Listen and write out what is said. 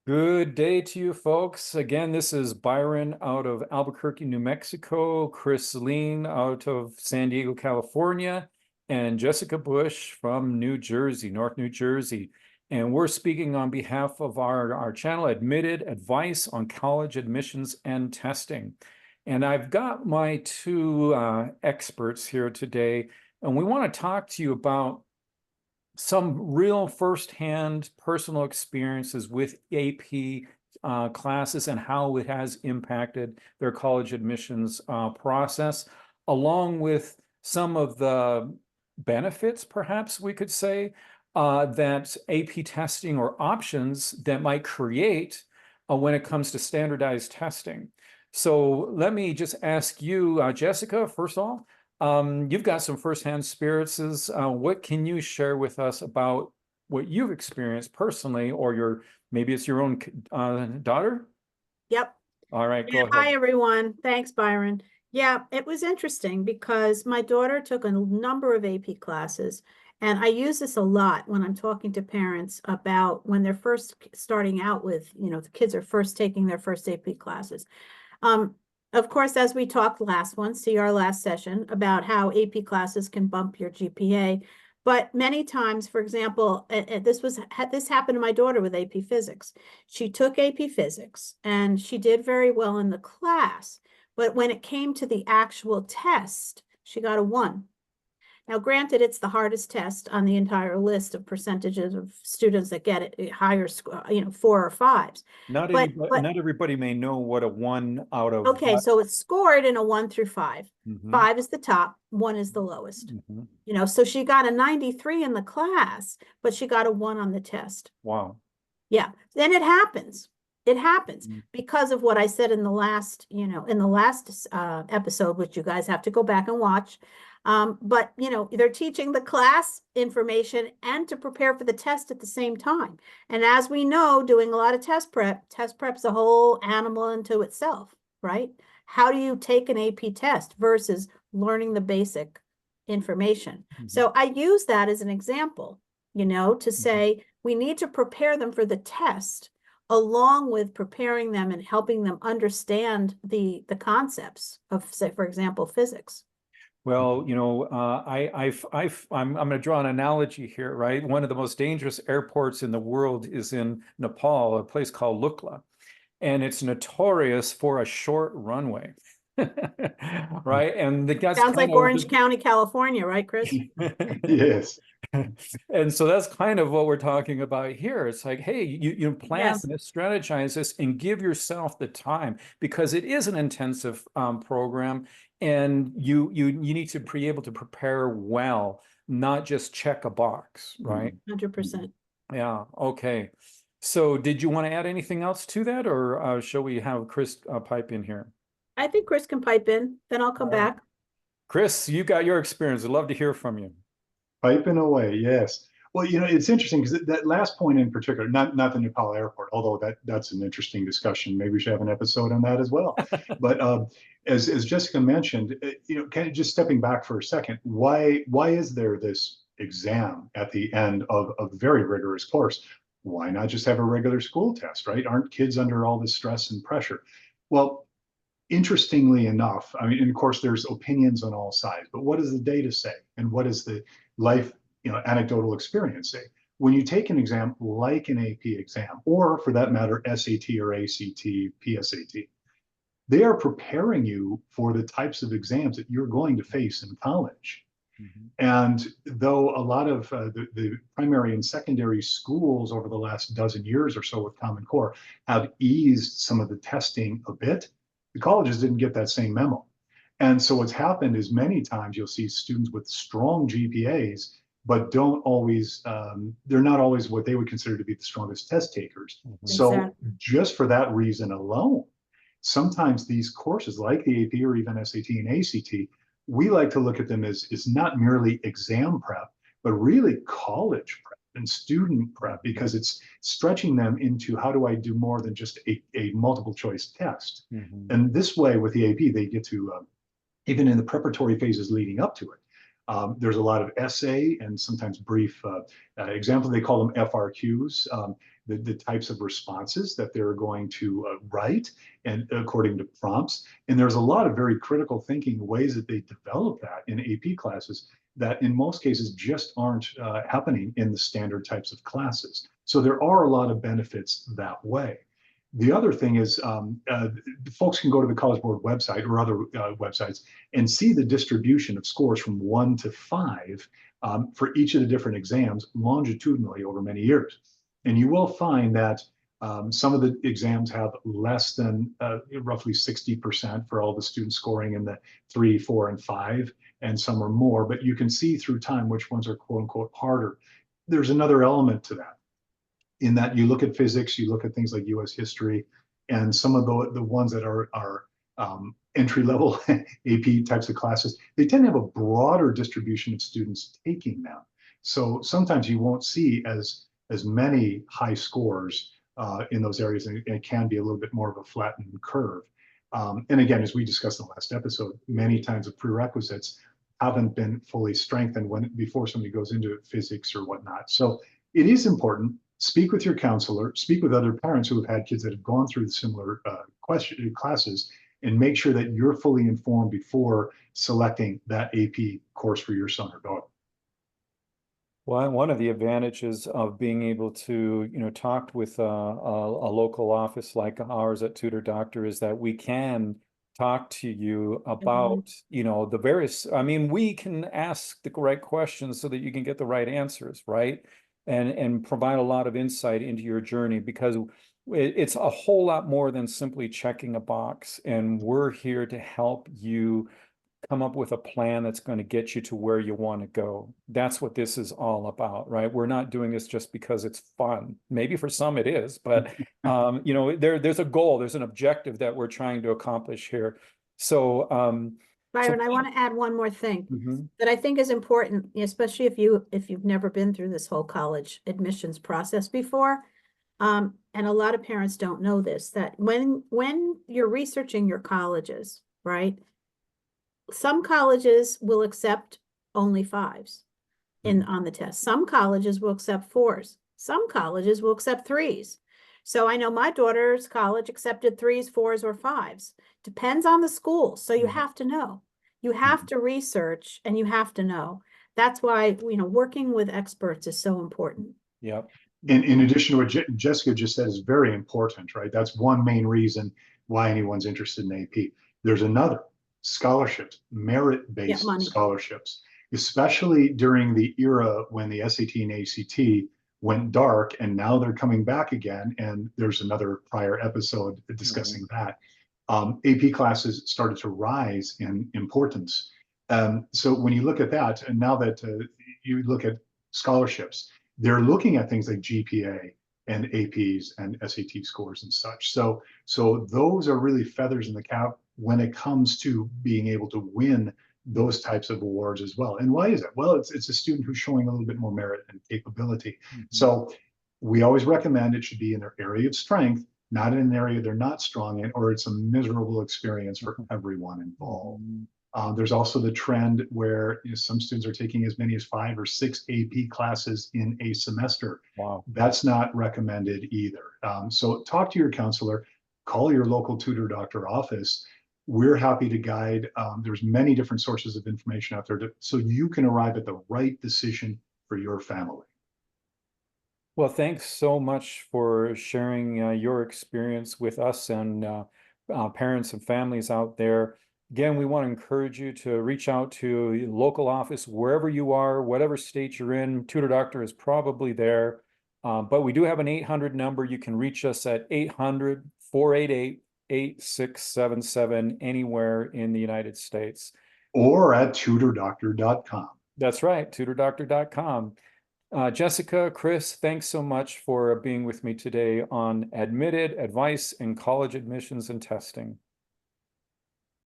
Good day to you folks. Again, this is Byron out of Albuquerque, New Mexico, Chris Lean out of San Diego, California, and Jessica Bush from New Jersey, North New Jersey. And we're speaking on behalf of our channel, Admitted Advice on College Admissions and Testing. And I've got my two experts here today, and we want to talk to you about some real firsthand personal experiences with AP classes and how it has impacted their college admissions process, along with some of the benefits, perhaps we could say, that AP testing or options that might create when it comes to standardized testing. So let me just ask you, Jessica, first of all, you've got some firsthand experiences. What can you share with us about what you've experienced personally, or maybe it's your own daughter? Yep. All right, Yeah, go hi, ahead. everyone. Thanks, Byron. Yeah, it was interesting because my daughter took a number of AP classes, and I use this a lot when I'm talking to parents about when they're first starting out with, the kids are first taking their first AP classes. Um, of course, as we talked last one, see our last session about how AP classes can bump your GPA. But many times, for example, this happened to my daughter with AP Physics. She took AP Physics and she did very well in the class, but when it came to the actual test, she got a 1. Now, granted, it's the hardest test on the entire list of percentages of students that get it higher, 4 or 5s. But Not everybody may know what a one out of Okay, so it's scored in a 1 through 5. Mhm, 5 is the top, 1 is the lowest. mhm. So she got a 93 in the class, but she got a 1 on the test. Wow. Yeah, then it happens. It happens Mm. because of what I said in the last, episode, which you guys have to go back and watch. But they're teaching the class information and to prepare for the test at the same time. And as we know, doing a lot of test prep's a whole animal unto itself, right? How do you take an AP test versus learning the basic information? Mhm, So I use that as an example, to mhm. say we need to prepare them for the test along with preparing them and helping them understand the concepts of, say, for example, physics. Well, I'm going to draw an analogy here, right? One of the most dangerous airports in the world is in Nepal, a place called Lukla, and it's notorious for a short runway, right? And that's Sounds kind like of Orange County, California, right, Chris? Yes. and so that's kind of what we're talking about here. It's like, hey, you plan Yes, this, strategize this, and give yourself the time because it is an intensive program, and you need to be able to prepare well, not just check a box, right? 100%. Yeah. Okay. So, did you want to add anything else to that, or shall we have Chris pipe in here? I think Chris can pipe in, then I'll All come right. back. Chris, you got your experience. I'd love to hear from you. Piping away, yes. Well, it's interesting because that last point in particular, not the Nepal airport, although that's an interesting discussion. Maybe we should have an episode on that as well. But as Jessica mentioned, kind of just stepping back for a second, why is there this exam at the end of a very rigorous course? Why not just have a regular school test, right? Aren't kids under all this stress and pressure? Well, interestingly enough, I mean, and of course, there's opinions on all sides, but what does the data say? And what does the life, anecdotal experience say? When you take an exam like an AP exam, or for that matter, SAT or ACT, PSAT, they are preparing you for the types of exams that you're going to face in college. Mhm. And though a lot of the primary and secondary schools over the last dozen years or so with Common Core have eased some of the testing a bit, the colleges didn't get that same memo. And so what's happened is many times you'll see students with strong GPAs, but don't always, they're not always what they would consider to be the strongest test takers. Mhm. So Exactly. just for that reason alone, sometimes these courses like the AP or even SAT and ACT, we like to look at them as not merely exam prep, but really college prep and student prep because it's stretching them into how do I do more than just a multiple choice test. Mhm. And this way with the AP, they get to, even in the preparatory phases leading up to it, There's a lot of essay and sometimes brief examples. They call them FRQs, the types of responses that they're going to write and according to prompts. And there's a lot of very critical thinking ways that they develop that in AP classes that in most cases just aren't happening in the standard types of classes. So there are a lot of benefits that way. The other thing is folks can go to the College Board website or other websites and see the distribution of scores from 1 to 5 for each of the different exams longitudinally over many years. And you will find that some of the exams have less than roughly 60% for all the students scoring in the 3, 4, and 5, and some are more, but you can see through time which ones are quote unquote harder. There's another element to that, in that you look at physics, you look at things like US history, and some of the ones that are entry-level AP types of classes, they tend to have a broader distribution of students taking them. So sometimes you won't see as many high scores in those areas, and it can be a little bit more of a flattened curve. And again, as we discussed in the last episode, many times the prerequisites haven't been fully strengthened before somebody goes into physics or whatnot. So it is important. Speak with your counselor, speak with other parents who have had kids that have gone through similar classes, and make sure that you're fully informed before selecting that AP course for your son or daughter. Well, one of the advantages of being able to, talk with a local office like ours at Tutor Doctor is that we can talk to you about, the various, we can ask the right questions so that you can get the right answers, right? And provide a lot of insight into your journey, because it's a whole lot more than simply checking a box. And we're here to help you come up with a plan that's going to get you to where you want to go. That's what this is all about, right? We're not doing this just because it's fun. Maybe for some it is, but there's a goal, there's an objective that we're trying to accomplish here. So Byron, I want to add one more thing that I think is important, especially if you've never been through this whole college admissions process before. And a lot of parents don't know this, that when you're researching your colleges, right? Some colleges will accept only 5s on the test. Some colleges will accept 4s. Some colleges will accept 3s. So I know my daughter's college accepted 3s, 4s, or 5s. Depends on the school. So you have to know. You have to research, and you have to know. That's why, working with experts is so important. Yeah. In addition to what Jessica just said is very important, right? That's one main reason why anyone's interested in AP. There's another: scholarships, merit-based scholarships, especially during the era when the SAT and ACT went dark, and now they're coming back again. And there's another prior episode discussing that. AP classes started to rise in importance. So when you look at that, and now that you look at scholarships, they're looking at things like GPA and APs and SAT scores and such. So those are really feathers in the cap when it comes to being able to win those types of awards as well. And why is that? Well, it's a student who's showing a little bit more merit and capability. So we always recommend it should be in their area of strength, not in an area they're not strong in, or it's a miserable experience for everyone involved. There's also the trend where some students are taking as many as 5 or 6 AP classes in a semester. Wow. That's not recommended either. So talk to your counselor, call your local Tutor Doctor office. We're happy to guide. There's many different sources of information out there so you can arrive at the right decision for your family. Well, thanks so much for sharing your experience with us and parents and families out there. Again, we want to encourage you to reach out to your local office, wherever you are, whatever state you're in. Tutor Doctor is probably there. But we do have an 800 number. You can reach us at 800-488-8677 anywhere in the United States. Or at tutordoctor.com. That's right, tutordoctor.com. Jessica, Chris, thanks so much for being with me today on Admitted, Advice in College Admissions and Testing.